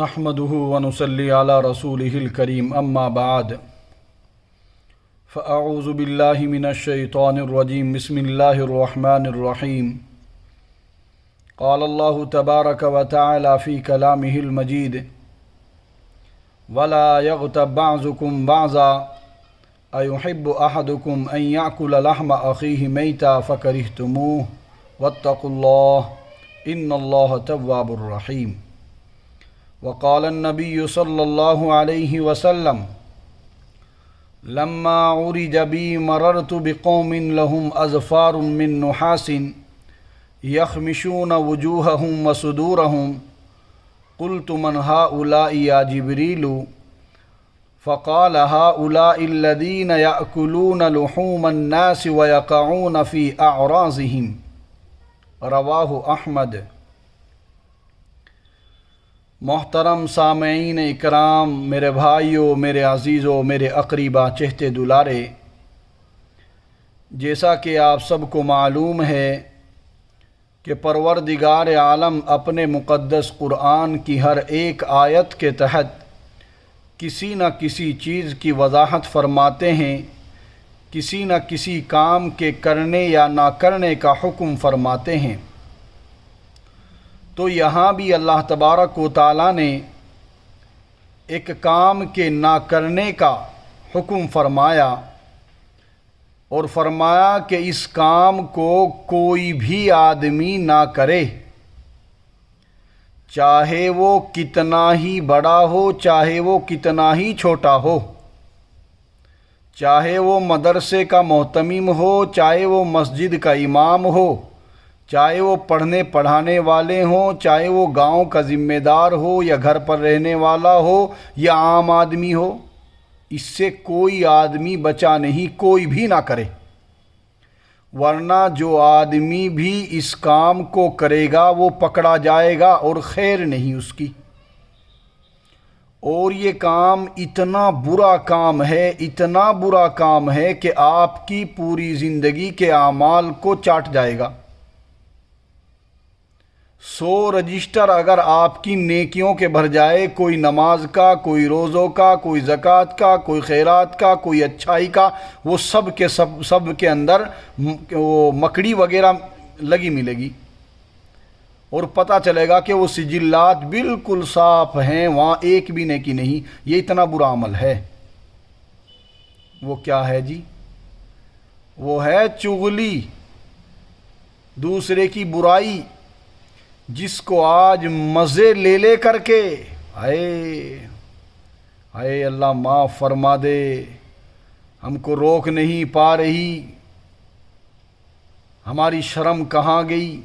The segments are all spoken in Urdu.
نحمده ونصلي على رسوله الكريم أما بعد فأعوذ بالله من الشيطان الرجيم بسم الله الرحمن الرحيم قال الله تبارك وتعالى في كلامه المجيد ولا يغتب بعضكم بعضا أيحب أحدكم أن يأكل لحم أخيه ميتا فكرهتموه واتقوا الله إن الله تواب رحيم وقال النبي صلى الله عليه وسلم لما عرج بي مررت بقوم لهم أظفار من نحاس يخمشون وجوههم وصدورهم قلت من هؤلاء يا جبريل فقال هؤلاء الذين يأكلون لحوم الناس ويقعون في أعراضهم رواہ احمد۔ محترم سامعین اکرام، میرے بھائیوں، میرے عزیزوں، میرے اقریبا چہتے دلارے، جیسا کہ آپ سب کو معلوم ہے کہ پروردگار عالم اپنے مقدس قرآن کی ہر ایک آیت کے تحت کسی نہ کسی چیز کی وضاحت فرماتے ہیں، کسی نہ کسی کام کے کرنے یا نہ کرنے کا حکم فرماتے ہیں۔ تو یہاں بھی اللہ تبارک و تعالیٰ نے ایک کام کے نہ کرنے کا حکم فرمایا اور فرمایا کہ اس کام کو کوئی بھی آدمی نہ کرے، چاہے وہ کتنا ہی بڑا ہو، چاہے وہ کتنا ہی چھوٹا ہو، چاہے وہ مدرسے کا محتمم ہو، چاہے وہ مسجد کا امام ہو، چاہے وہ پڑھنے پڑھانے والے ہوں، چاہے وہ گاؤں کا ذمہ دار ہو یا گھر پر رہنے والا ہو یا عام آدمی ہو، اس سے کوئی آدمی بچا نہیں، کوئی بھی نہ کرے، ورنہ جو آدمی بھی اس کام کو کرے گا وہ پکڑا جائے گا اور خیر نہیں اس کی۔ اور یہ کام اتنا برا کام ہے، اتنا برا کام ہے کہ آپ کی پوری زندگی کے اعمال کو چاٹ جائے گا۔ 100 رجسٹر اگر آپ کی نیکیوں کے بھر جائے، کوئی نماز کا، کوئی روزوں کا، کوئی زکوٰۃ کا، کوئی خیرات کا، کوئی اچھائی کا، وہ سب کے اندر وہ مکڑی وغیرہ لگی ملے گی، اور پتہ چلے گا کہ وہ سجلات بالکل صاف ہیں، وہاں ایک بھی نیکی نہیں۔ یہ اتنا برا عمل ہے۔ وہ کیا ہے جی؟ وہ ہے چغلی، دوسرے کی برائی، جس کو آج مزے لے لے کر کے اے اللہ معاف فرما دے، ہم کو روک نہیں پا رہی، ہماری شرم کہاں گئی۔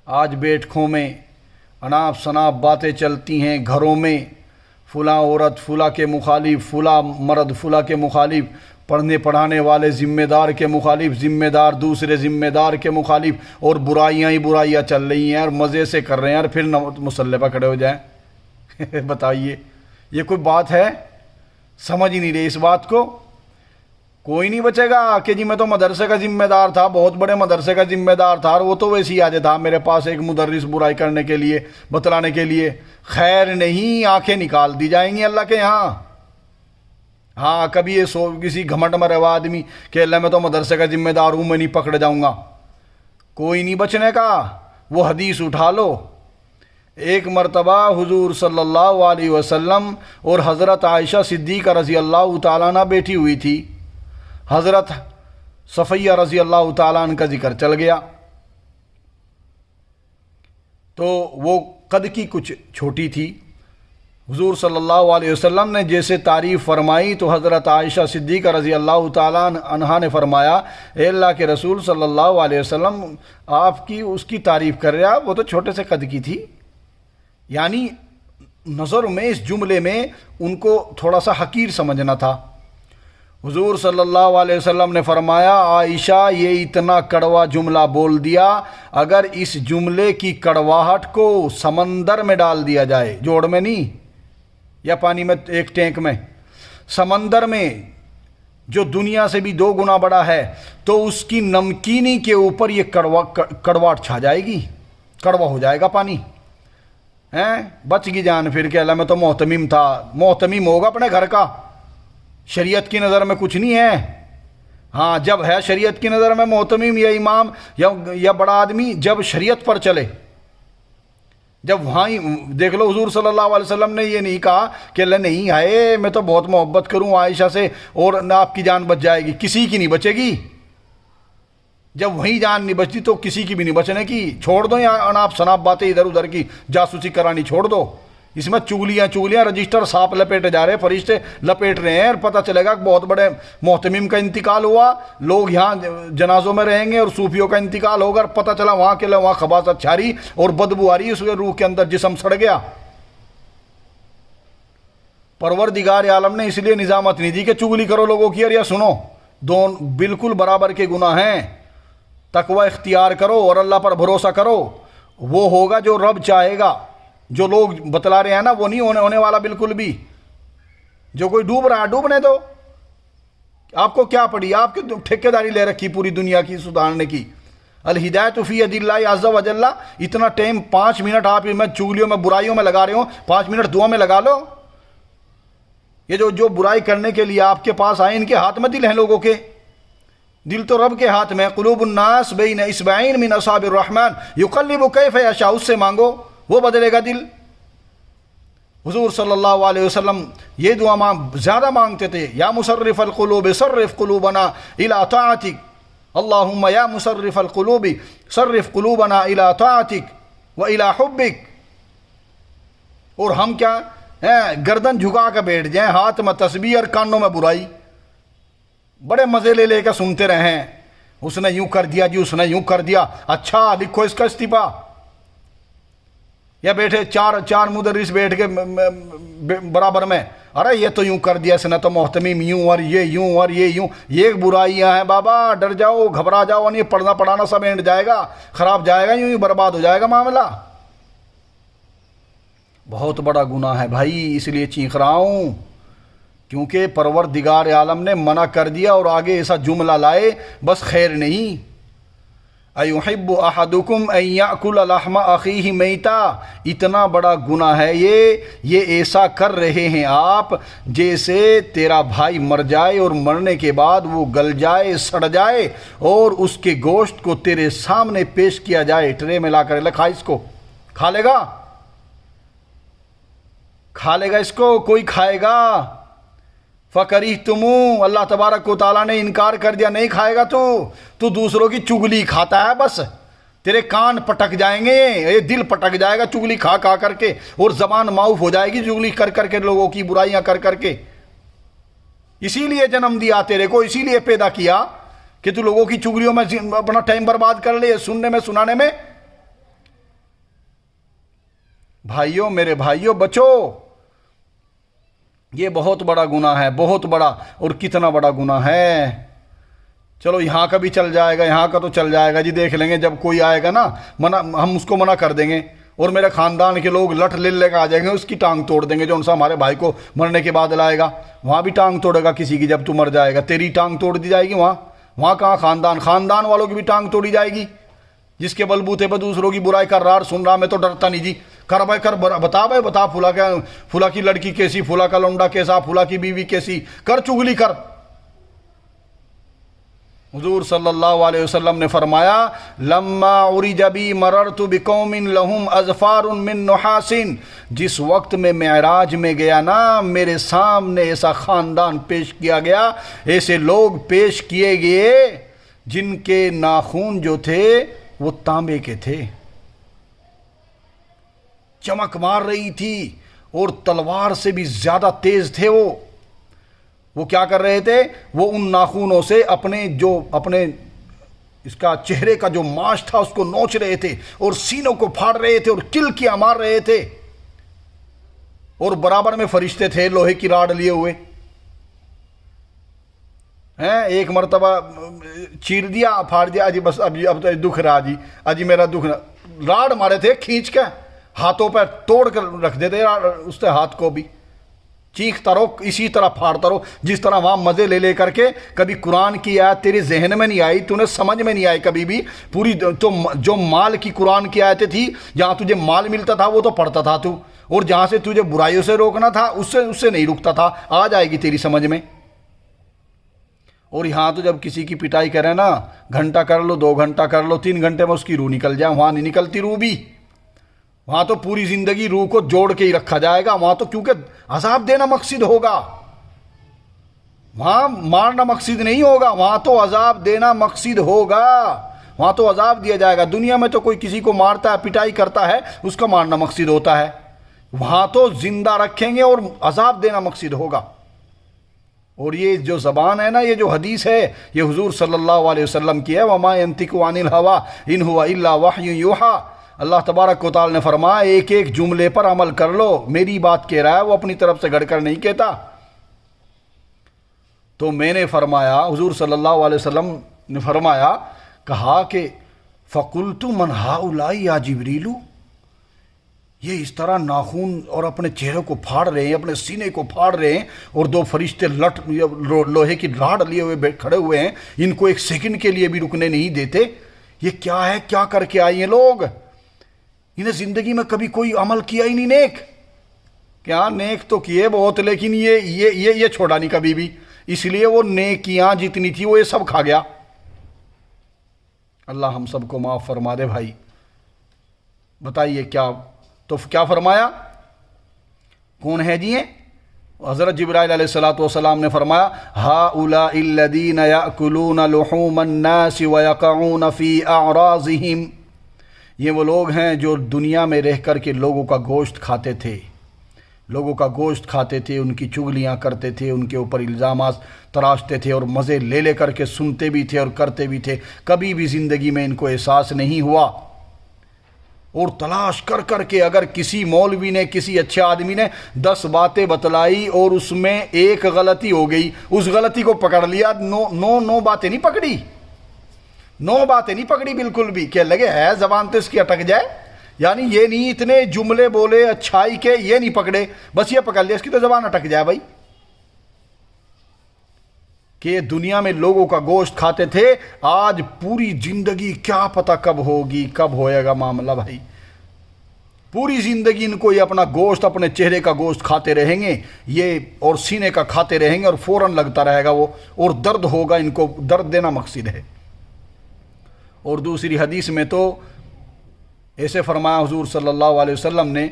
آج بیٹھکوں میں اناپ شناپ باتیں چلتی ہیں، گھروں میں فلاں عورت فلاں کے مخالف، فلاں مرد فلاں کے مخالف، پڑھنے پڑھانے والے ذمہ دار کے مخالف، ذمہ دار دوسرے ذمہ دار کے مخالف، اور برائیاں ہی برائیاں چل رہی ہیں اور مزے سے کر رہے ہیں، اور پھر مصلی پہ کھڑے ہو جائیں۔ بتائیے یہ کوئی بات ہے؟ سمجھ ہی نہیں رہے اس بات کو۔ کوئی نہیں بچے گا کہ جی میں تو مدرسے کا ذمہ دار تھا، بہت بڑے مدرسے کا ذمہ دار تھا، اور وہ تو ویسے ہی آ جاتا میرے پاس ایک مدرس برائی کرنے کے لیے، بتلانے کے لیے۔ خیر نہیں، آنکھیں نکال دی جائیں گی اللہ کے یہاں۔ ہاں کبھی یہ کسی گھمنڈ میں رہا آدمی کہ اللہ میں تو مدرسے کا ذمہ دار ہوں، میں نہیں پکڑ جاؤں گا، کوئی نہیں بچنے کا۔ وہ حدیث اٹھا لو، ایک مرتبہ حضور صلی اللہ علیہ وسلم اور حضرت عائشہ صدیقہ رضی اللہ تعالیٰ عنہ بیٹھی ہوئی تھی، حضرت صفیہ رضی اللہ تعالیٰ عنہ کا ذکر چل گیا، تو وہ قد کی کچھ چھوٹی تھی۔ حضور صلی اللہ علیہ وسلم نے جیسے تعریف فرمائی تو حضرت عائشہ صدیقہ رضی اللہ تعالیٰ عنہا نے فرمایا، اے اللہ کے رسول صلی اللہ علیہ وسلم، آپ کی اس کی تعریف کر رہا، وہ تو چھوٹے سے قد کی تھی۔ یعنی نظر میں اس جملے میں ان کو تھوڑا سا حقیر سمجھنا تھا۔ حضور صلی اللہ علیہ وسلم نے فرمایا، عائشہ یہ اتنا کڑوا جملہ بول دیا، اگر اس جملے کی کڑواہٹ کو سمندر میں ڈال دیا جائے، جوڑ میں نہیں یا پانی میں ایک ٹینک میں، سمندر میں جو دنیا سے بھی 2 گنا بڑا ہے، تو اس کی نمکینی کے اوپر یہ کڑواہٹ چھا جائے گی، کڑوا ہو جائے گا پانی۔ ہیں بچ گئی جان پھر کہ اللہ میں تو محتمم تھا. محتمم ہوگا اپنے گھر کا, شریعت کی نظر میں کچھ نہیں ہے. ہاں جب ہے شریعت کی نظر میں محتمم یا امام یا بڑا آدمی, جب شریعت پر چلے, جب وہاں ہی دیکھ لو حضور صلی اللہ علیہ وسلم نے یہ نہیں کہا کہ اللہ نہیں آئے میں تو بہت محبت کروں عائشہ سے اور نہ آپ کی جان بچ جائے گی, کسی کی نہیں بچے گی. جب وہیں جان نہیں بچتی تو کسی کی بھی نہیں بچنے کی. چھوڑ دو یا اناپ شناپ باتیں ادھر ادھر کی جاسوسی کرانی چھوڑ دو. اس میں چگلیاں رجسٹر سانپ لپیٹے جا رہے, فرشتے لپیٹ رہے ہیں, اور پتہ چلے گا کہ بہت بڑے محتمم کا انتقال ہوا, لوگ یہاں جنازوں میں رہیں گے, اور صوفیوں کا انتقال ہوگا, اور پتہ چلا وہاں کے وہاں خباثت چھاری اور بدبو آ رہی, اس روح کے اندر جسم سڑ گیا. پروردگار عالم نے اس لیے نظامت نہیں دی کہ چگلی کرو لوگوں کی, اور یا سنو دونوں بالکل برابر کے گناہ ہیں. تقوی اختیار کرو اور اللہ پر بھروسہ کرو, وہ ہوگا جو رب چاہے گا. جو لوگ بتلا رہے ہیں نا وہ نہیں ہونے والا بالکل بھی. جو کوئی ڈوب رہا ہے ڈوبنے دو. آپ کو کیا پڑی, آپ کی ٹھیکیداری لے رکھی پوری دنیا کی سدھارنے کی. الہدایت فی ید اللہ عز و جل. اتنا ٹائم 5 منٹ آپ میں چگلیوں میں برائیوں میں لگا رہے ہو, 5 منٹ دعا میں لگا لو. یہ جو برائی کرنے کے لیے آپ کے پاس آئے, ان کے ہاتھ میں دل ہیں لوگوں کے, دل تو رب کے ہاتھ میں. قلوب الناس بین اصبعین من اصابع الرحمن یقلب کیف یشاء, اس سے مانگو وہ بدلے گا دل. حضور صلی اللہ علیہ وسلم یہ دعا زیادہ مانگتے تھے, یا مصرف القلوب صرف قلوبنا الی طاعتک, اللہم یا مصرف القلوب صرف قلوبنا الی طاعتک و الی حبک. اور ہم کیا گردن جھکا کے بیٹھ جائیں, ہاتھ میں تسبیح اور کانوں میں برائی, بڑے مزے لے کے سنتے رہیں. اس نے یوں کر دیا جی, اس نے یوں کر دیا, اچھا لکھو اس کا استعفیٰ. یا بیٹھے چار مدرس بیٹھ کے برابر میں, ارے یہ تو یوں کر دیا اس نے تو محتمم یوں, اور یہ یوں, اور یہ یوں. یہ برائیاں ہیں بابا, ڈر جاؤ گھبرا جاؤ, اور یہ پڑھنا پڑھانا سب اینڈ جائے گا, خراب جائے گا, یوں ہی برباد ہو جائے گا معاملہ. بہت بڑا گناہ ہے بھائی, اس لیے چیخ رہا ہوں, کیونکہ پروردگار عالم نے منع کر دیا اور آگے ایسا جملہ لائے بس خیر نہیں. ایحب احدکم ان یاکل لحم اخیہ میتا. اتنا بڑا گناہ ہے یہ ایسا کر رہے ہیں آپ جیسے تیرا بھائی مر جائے اور مرنے کے بعد وہ گل جائے, سڑ جائے, اور اس کے گوشت کو تیرے سامنے پیش کیا جائے ٹرے میں لا کر, لکھا اس کو کھا لے گا اس کو, کوئی کھائے گا. فَكَرِهْتُمُ, اللہ تبارک و تعالیٰ نے انکار کر دیا, نہیں کھائے گا تو دوسروں کی چگلی کھاتا ہے. بس تیرے کان پٹک جائیں گے, یہ دل پٹک جائے گا چگلی کھا کر کے, اور زبان معاف ہو جائے گی چگلی کر کے, لوگوں کی برائیاں کر کے. اسی لیے جنم دیا تیرے کو, اسی لیے پیدا کیا کہ تو لوگوں کی چگلیوں میں اپنا ٹائم برباد کر لے, سننے میں سنانے میں. بھائیوں, میرے بھائیوں, بچو, یہ بہت بڑا گناہ ہے, بہت بڑا. اور کتنا بڑا گناہ ہے. چلو یہاں کا بھی چل جائے گا, یہاں کا تو چل جائے گا جی, دیکھ لیں گے جب کوئی آئے گا نا منع, ہم اس کو منع کر دیں گے, اور میرے خاندان کے لوگ لٹ لے کے آ جائیں گے, اس کی ٹانگ توڑ دیں گے. جو ان سا ہمارے بھائی کو مرنے کے بعد لائے گا, وہاں بھی ٹانگ توڑے گا کسی کی. جب تو مر جائے گا تیری ٹانگ توڑ دی جائے گی, وہاں کہاں خاندان والوں کی بھی ٹانگ توڑی جائے گی. جس کے بلبوتے پہ دوسروں کی برائی کر رہا, سن رہا, میں تو ڈرتا نہیں جی. کر بتا پھلا کی لڑکی کیسی, پھلا کا لونڈا کیسا, پھلا کی بیوی کیسی, کر چگلی کر. حضور صلی اللہ علیہ وسلم نے فرمایا, لما عرج بی مررت بقوم لہم اظفار من نحاس. جس وقت میں معراج میں گیا نا, میرے سامنے ایسا خاندان پیش کیا گیا, ایسے لوگ پیش کیے گئے جن کے ناخون جو تھے وہ تانبے کے تھے, چمک مار رہی تھی, اور تلوار سے بھی زیادہ تیز تھے. وہ کیا کر رہے تھے, وہ ان ناخونوں سے اپنے اس کا چہرے کا جو ماش تھا اس کو نوچ رہے تھے, اور سینوں کو پھاڑ رہے تھے, اور کلکیاں مار رہے تھے. اور برابر میں فرشتے تھے لوہے کی راڈ لیے ہوئے. ایک مرتبہ چیر دیا, پھاڑ دیا, جی بس اب تو دکھ رہا جی, اجی میرا دکھ رہا. راڈ مارے تھے کھینچ کے, ہاتھوں پہ توڑ کر رکھ دیتے اس کے ہاتھ کو بھی, چیختا رہو، اسی طرح پھاڑتا رہو، جس طرح وہاں مزے لے لے کر کے کبھی قرآن کی آیت تیرے ذہن میں نہیں آئی، تو نے سمجھ میں نہیں آئی کبھی بھی پوری، تو جو مال کی قرآن کی آیتیں تھی، جہاں تجھے مال ملتا تھا وہ تو پڑھتا تھا تو، اور جہاں سے تجھے برائیوں سے روکنا تھا اس سے نہیں رکتا تھا، آ جائے گی تیری سمجھ میں۔ اور یہاں تو جب کسی کی پٹائی کرے نا، گھنٹہ کر لو، 2 گھنٹہ کر لو، 3 گھنٹے میں اس کی روح نکل جائے، وہاں نہیں نکلتی روح بھی، وہاں تو پوری زندگی روح کو جوڑ کے ہی رکھا جائے گا، وہاں تو کیونکہ عذاب دینا مقصد ہوگا، وہاں مارنا مقصد نہیں ہوگا، وہاں تو عذاب دینا مقصد ہوگا، وہاں تو عذاب دیا جائے گا۔ دنیا میں تو کوئی کسی کو مارتا ہے، پٹائی کرتا ہے، اس کا مارنا مقصد ہوتا ہے، وہاں تو زندہ رکھیں گے اور عذاب دینا مقصد ہوگا۔ اور یہ جو زبان ہے نا، یہ جو حدیث ہے، یہ حضور صلی اللہ علیہ وسلم کی ہے، وَمَا يَنْتِقُ عَنِ الْهَوَىٰ إِنْ هُوَ إِلَّا وَحْيٌ يُوحَىٰ۔ اللہ تبارک و تعالی نے فرمایا ایک ایک جملے پر عمل کر لو، میری بات کہہ رہا ہے، وہ اپنی طرف سے گھڑ کر نہیں کہتا۔ تو میں نے فرمایا، حضور صلی اللہ علیہ وسلم نے فرمایا، کہا کہ فَقُلْتُ مَنْ هَٰؤُلَاءِ يَا جِبْرِيلُ، یہ اس طرح ناخون اور اپنے چہرے کو پھاڑ رہے ہیں، اپنے سینے کو پھاڑ رہے ہیں، اور 2 فرشتے لوہے کی راڈ لیے ہوئے کھڑے ہوئے ہیں، ان کو 1 سیکنڈ کے لیے بھی رکنے نہیں دیتے، یہ کیا ہے؟ کیا کر کے آئے ہیں لوگ؟ انہیں زندگی میں کبھی کوئی عمل کیا ہی نہیں نیک، کیا نیک تو کیے بہت، لیکن یہ چھوڑا نہیں کبھی بھی، اس لیے وہ نیکیاں جتنی تھی وہ یہ سب کھا گیا۔ اللہ ہم سب کو معاف فرما دے بھائی۔ بتائیے کیا فرمایا؟ کون ہے جی؟ حضرت جبرائیل علیہ السلام نے فرمایا هَؤُلَاءِ الَّذِينَ يَأْكُلُونَ لُحُومَ النَّاسِ وَيَقَعُونَ فِي أَعْرَاضِهِمْ، یہ وہ لوگ ہیں جو دنیا میں رہ کر کے لوگوں کا گوشت کھاتے تھے، ان کی چغلیاں کرتے تھے، ان کے اوپر الزامات تراشتے تھے، اور مزے لے کر کے سنتے بھی تھے اور کرتے بھی تھے، کبھی بھی زندگی میں ان کو احساس نہیں ہوا۔ اور تلاش کر کے اگر کسی مولوی نے، کسی اچھے آدمی نے 10 باتیں بتلائی اور اس میں ایک غلطی ہو گئی، اس غلطی کو پکڑ لیا، 9 باتیں نہیں پکڑی، 9 باتیں نہیں پکڑی بالکل بھی، کہ لگے ہے زبان تو اس کی اٹک جائے، یعنی یہ نہیں اتنے جملے بولے اچھائی کے، یہ نہیں پکڑے، بس یہ پکڑ لیا اس کی تو زبان اٹک جائے بھائی، کہ دنیا میں لوگوں کا گوشت کھاتے تھے، آج پوری زندگی کیا پتہ کب ہوگی، کب ہوئے گا معاملہ بھائی، پوری زندگی ان کو یہ اپنا گوشت، اپنے چہرے کا گوشت کھاتے رہیں گے، یہ اور سینے کا کھاتے رہیں گے، اور فوراً لگتا رہے گا وہ، اور درد ہوگا، ان کو درد دینا مقصد ہے۔ اور دوسری حدیث میں تو ایسے فرمایا حضور صلی اللہ علیہ وسلم نے،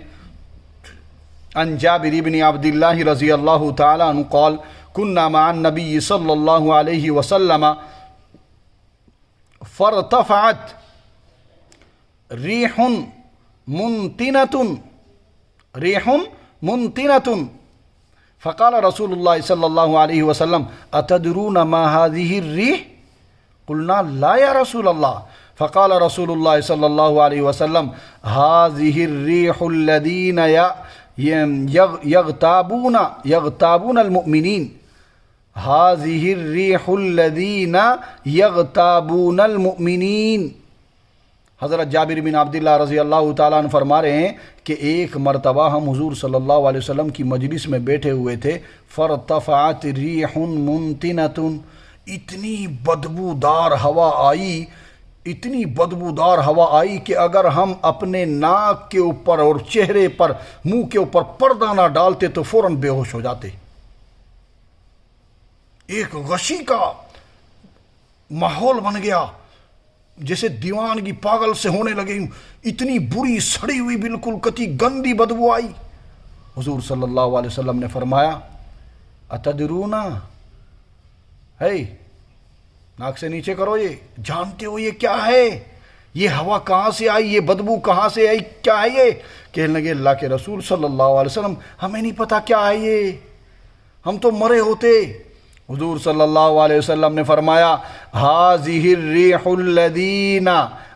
عن جابر بن عبد اللہ رضی اللہ تعالی عنہ قال كنا مع النبي صلی اللہ علیہ وسلم فارتفعت ریح منتنة فقال رسول اللہ صلی اللہ علیہ وسلم اتدرون ما هذه الريح قلنا لا یا رسول اللہ فقال رسول اللہ صلی اللہ علیہ وسلم هذه الريح الذين يغتابون المؤمنین، هذه الريح الذين يغتابون المؤمنین۔ حضرت جابر بن عبداللہ رضی اللہ تعالیٰ عنہ فرما رہے ہیں کہ ایک مرتبہ ہم حضور صلی اللہ علیہ وسلم کی مجلس میں بیٹھے ہوئے تھے، فارتفعت ریح منتنۃ، اتنی بدبودار ہوا آئی، اتنی بدبودار ہوا آئی کہ اگر ہم اپنے ناک کے اوپر اور چہرے پر، منہ کے اوپر پردہ نہ ڈالتے تو فوراً بے ہوش ہو جاتے۔ ایک غشی کا ماحول بن گیا، جیسے دیوانگی پاگل سے ہونے لگے، اتنی بری سڑی ہوئی بالکل کتی گندی بدبو آئی۔ حضور صلی اللہ علیہ وسلم نے فرمایا اتدرونا، ہے ناک سے نیچے کرو، یہ جانتے ہو یہ کیا ہے؟ یہ ہوا کہاں سے آئی؟ یہ بدبو کہاں سے آئی؟ کیا ہے یہ؟ کہنے لگے اللہ کے رسول صلی اللہ علیہ وسلم ہمیں نہیں پتا کیا ہے یہ، ہم تو مرے ہوتے۔ حضور صلی اللہ علیہ وسلم نے فرمایا هذه الريح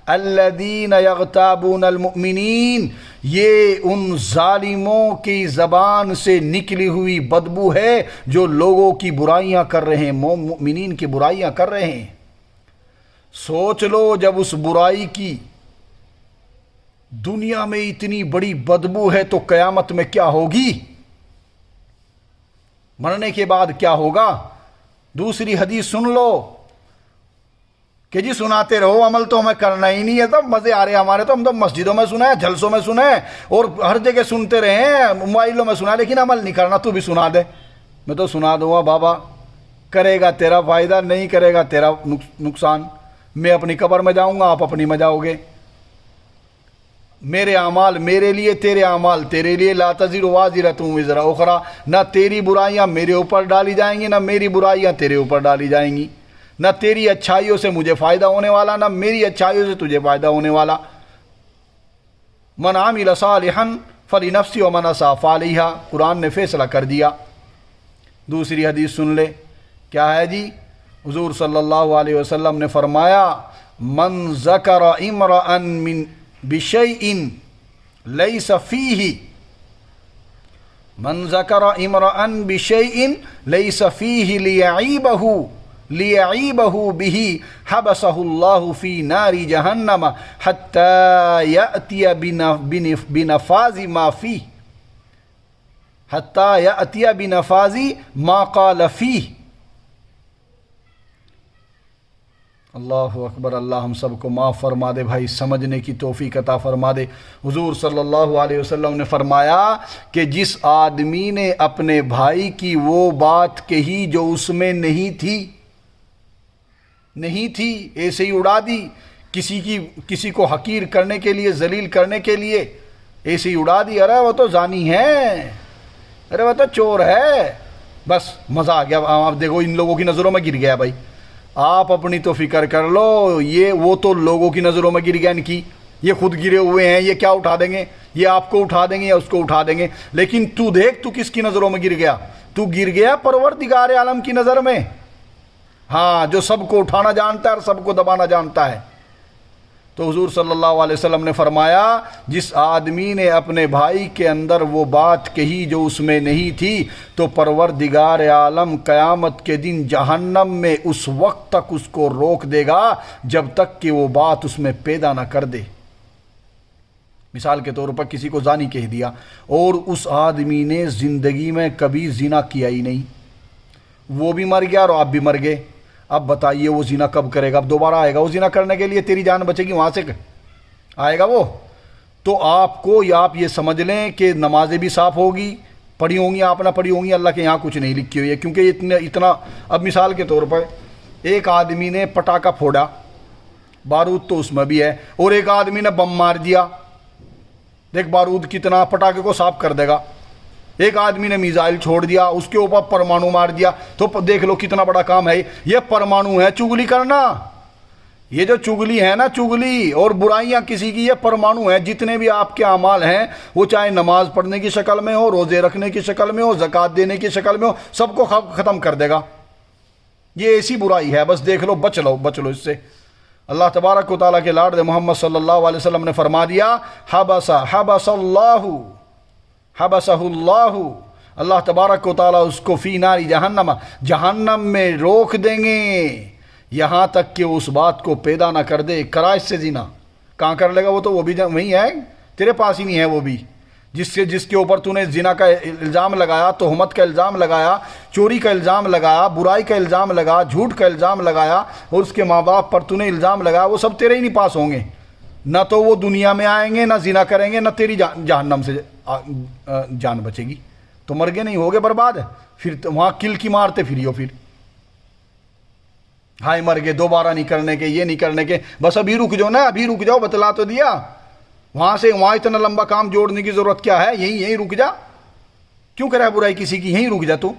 الذين يغتابون المؤمنین، یہ ان ظالموں کی زبان سے نکلی ہوئی بدبو ہے جو لوگوں کی برائیاں کر رہے ہیں، مومنین کی برائیاں کر رہے ہیں۔ سوچ لو جب اس برائی کی دنیا میں اتنی بڑی بدبو ہے تو قیامت میں کیا ہوگی؟ مرنے کے بعد کیا ہوگا؟ دوسری حدیث سن لو کہ جی سناتے رہو، عمل تو ہمیں کرنا ہی نہیں ہے، تو مزے آ رہے ہیں ہمارے، تو ہم تو مسجدوں میں سنا ہے، جلسوں میں سنا ہے، اور ہر جگہ سنتے رہے ہیں، موبائلوں میں سنا ہے، لیکن عمل نہیں کرنا۔ تو بھی سنا دے، میں تو سنا دوں گا بابا، کرے گا تیرا فائدہ، نہیں کرے گا تیرا نقصان۔ میں اپنی قبر میں جاؤں گا، آپ اپنی میں جاؤ گے۔ میرے اعمال میرے لیے، تیرے اعمال تیرے لیے، لا تزر وازرۃ وزر اخری، نہ تیری برائیاں میرے اوپر ڈالی جائیں گی، نہ میری برائیاں تیرے اوپر ڈالی جائیں گی، نہ تیری اچھائیوں سے مجھے فائدہ ہونے والا، نہ میری اچھائیوں سے تجھے فائدہ ہونے والا۔ من عمل صالحا فلنفسہ ومن اساء فعلیہا، قرآن نے فیصلہ کر دیا۔ دوسری حدیث سن لے، کیا ہے جی؟ حضور صلی اللہ علیہ وسلم نے فرمایا، من ذکر امرأ من بشیء لیس فیہ، من ذکر امرأ بشیء لیس فیہ لیعیبہ بہ حبسہ اللہ فی نار جہنم حتی یأتی بنفاذ ما فیہ، حتی یأتی بنفاذ ما قال فیہ۔ اللہ اکبر، اللہ ہم سب کو معاف فرما دے بھائی، سمجھنے کی توفیق عطا فرما دے۔ حضور صلی اللہ علیہ وسلم نے فرمایا کہ جس آدمی نے اپنے بھائی کی وہ بات کہی جو اس میں نہیں تھی، ایسے ہی اڑا دی، کسی کو حقیر کرنے کے لیے، ذلیل کرنے کے لیے ایسے ہی اڑا دی، ارے وہ تو زانی ہے، ارے وہ تو چور ہے، بس مزہ آ گیا۔ آپ دیکھو ان لوگوں کی نظروں میں گر گیا بھائی، آپ اپنی تو فکر کر لو، وہ تو لوگوں کی نظروں میں گر گیا، ان کی یہ خود گرے ہوئے ہیں، یہ کیا اٹھا دیں گے؟ یہ آپ کو اٹھا دیں گے یا اس کو اٹھا دیں گے؟ لیکن تو دیکھ تو کس کی نظروں میں گر گیا؟ تو گر گیا پروردگار عالم کی نظر میں، ہاں، جو سب کو اٹھانا جانتا ہے اور سب کو دبانا جانتا ہے۔ تو حضور صلی اللہ علیہ وسلم نے فرمایا، جس آدمی نے اپنے بھائی کے اندر وہ بات کہی جو اس میں نہیں تھی، تو پروردگار عالم قیامت کے دن جہنم میں اس وقت تک اس کو روک دے گا جب تک کہ وہ بات اس میں پیدا نہ کر دے۔ مثال کے طور پر کسی کو زانی کہہ دیا اور اس آدمی نے زندگی میں کبھی زنا کیا ہی نہیں، وہ بھی مر گیا اور آپ بھی مر گئے، اب بتائیے وہ زنا کب کرے گا؟ اب دوبارہ آئے گا وہ زنا کرنے کے لیے؟ تیری جان بچے گی وہاں سے آئے گا وہ؟ تو آپ کو، یا آپ یہ سمجھ لیں کہ نمازیں بھی صاف ہوگی، پڑھی ہوں گی، آپ نہ پڑھی ہوں گی، اللہ کے یہاں کچھ نہیں لکھی ہوئی ہے، کیونکہ اتنا اب مثال کے طور پر ایک آدمی نے پٹاخہ پھوڑا، بارود تو اس میں بھی ہے، اور ایک آدمی نے بم مار دیا، دیکھ بارود کتنا پٹاخے کو صاف کر دے گا۔ ایک آدمی نے میزائل چھوڑ دیا، اس کے اوپر پرمانو مار دیا، تو دیکھ لو کتنا بڑا کام ہے۔ یہ پرمانو ہے چگلی کرنا، یہ جو چگلی ہے نا، چگلی اور برائیاں کسی کی، یہ پرمانو ہے۔ جتنے بھی آپ کے اعمال ہیں، وہ چاہے نماز پڑھنے کی شکل میں ہو، روزے رکھنے کی شکل میں ہو، زکوٰۃ دینے کی شکل میں ہو، سب کو ختم کر دے گا۔ یہ ایسی برائی ہے، بس دیکھ لو، بچ لو اس سے۔ اللہ تبارک و تعالیٰ کے لاڈلے محمد صلی اللہ علیہ وسلم نے فرما دیا، حبسہ اللہ، اللہ تبارک و تعالیٰ اس کو فی نار جہنم، جہنم میں روک دیں گے یہاں تک کہ اس بات کو پیدا نہ کر دے۔ کرائش سے زنا کہاں کر لے گا؟ وہ تو وہ بھی وہیں ہے، تیرے پاس ہی نہیں ہے وہ بھی، جس کے اوپر تو نے زنا کا الزام لگایا، تہمت کا الزام لگایا، چوری کا الزام لگایا، برائی کا الزام لگایا، جھوٹ کا الزام لگایا، اور اس کے ماں باپ پر تو نے الزام لگایا، وہ سب تیرے ہی نہیں پاس ہوں گے۔ نہ تو وہ دنیا میں آئیں گے، نہ زنا کریں گے، نہ تیری جہنم سے جان بچے گی۔ تو مر گئے نہیں ہوگے برباد، پھر وہاں کل کی مارتے پھریو، پھر ہائے مر گئے، دوبارہ نہیں کرنے کے، یہ نہیں کرنے کے، بس ابھی رک جاؤ نا، ابھی رک جاؤ، بتلا تو دیا، وہاں سے وہاں اتنا لمبا کام جوڑنے کی ضرورت کیا ہے؟ یہیں رک جا، کیوں کرے برائی کسی کی؟ یہیں رک جا تو۔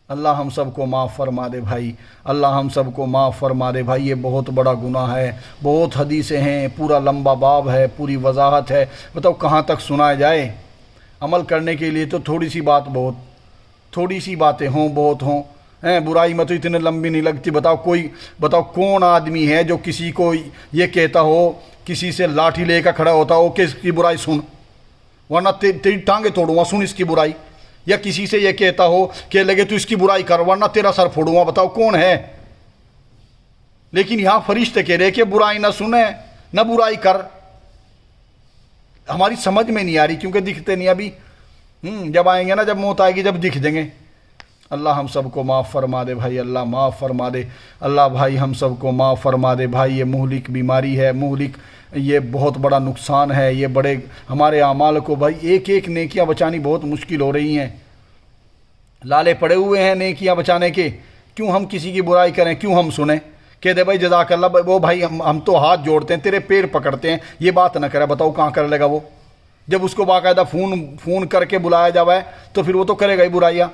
اللہ ہم سب کو معاف فرما دے بھائی، اللہ ہم سب کو معاف فرما دے بھائی۔ یہ بہت بڑا گناہ ہے، بہت حدیثیں ہیں، پورا لمبا باب ہے، پوری وضاحت ہے، بتاؤ کہاں تک سنایا جائے؟ عمل کرنے کے لیے تو تھوڑی سی باتیں ہوں، بہت ہوں، برائی میں تو اتنے لمبی نہیں لگتی۔ بتاؤ کون آدمی ہے جو کسی کو یہ کہتا ہو، کسی سے لاٹھی لے کر کھڑا ہوتا ہو کہ اس کی برائی سن، ورنہ تیری ٹانگیں توڑوں گا، سن اس کی برائی، یا کسی سے یہ کہتا ہو کہ لگے تو اس کی برائی کر ورنہ تیرا سر پھوڑوں گا؟ بتاؤ کون ہے؟ لیکن یہاں فرشتے کہہ رہے کہ برائی نہ سنے، نہ برائی کر۔ ہماری سمجھ میں نہیں آ رہی، کیونکہ دکھتے نہیں ابھی۔ جب آئیں گے نا، جب موت آئے گی، جب دکھ دیں گے۔ اللہ ہم سب کو معاف فرما دے بھائی، اللہ معاف فرما دے، اللہ بھائی ہم سب کو معاف فرما دے بھائی۔ یہ مہلک بیماری ہے، مہلک یہ بہت بڑا نقصان ہے، یہ بڑے ہمارے اعمال کو بھائی ایک ایک نیکیاں بچانی بہت مشکل ہو رہی ہیں۔ لالے پڑے ہوئے ہیں نیکیاں بچانے کے، کیوں ہم کسی کی برائی کریں، کیوں ہم سنیں؟ کہہ دے بھائی جزاک اللہ، وہ بھائی ہم تو ہاتھ جوڑتے ہیں، تیرے پیر پکڑتے ہیں، یہ بات نہ کرے، بتاؤ کہاں کر لے گا وہ؟ جب اس کو باقاعدہ فون کر کے بلایا جاوے تو پھر وہ تو کرے گا ہی برائیاں۔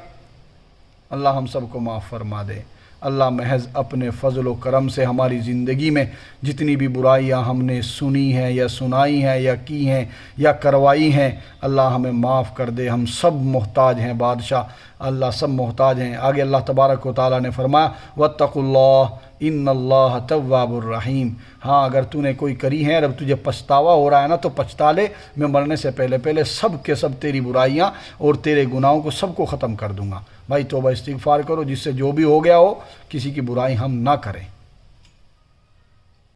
اللہ ہم سب کو معاف فرما دے۔ اللہ محض اپنے فضل و کرم سے ہماری زندگی میں جتنی بھی برائیاں ہم نے سنی ہیں یا سنائی ہیں یا کی ہیں یا کروائی ہیں، اللہ ہمیں معاف کر دے۔ ہم سب محتاج ہیں بادشاہ، اللہ سب محتاج ہیں۔ آگے اللہ تبارک و تعالیٰ نے فرمایا وَاتَّقُوا اللَّهَ إِنَّ اللَّهَ تَوَّابٌ رَحِيمٌ۔ ہاں اگر تو نے کوئی کری ہے، اب تجھے پچھتاوا ہو رہا ہے نا، تو پچھتا لے، میں مرنے سے پہلے سب کے سب تیری برائیاں اور تیرے گناہوں کو سب کو ختم کر دوں گا۔ بھائی توبہ استغفار کرو، جس سے جو بھی ہو گیا ہو، کسی کی برائی ہم نہ کریں۔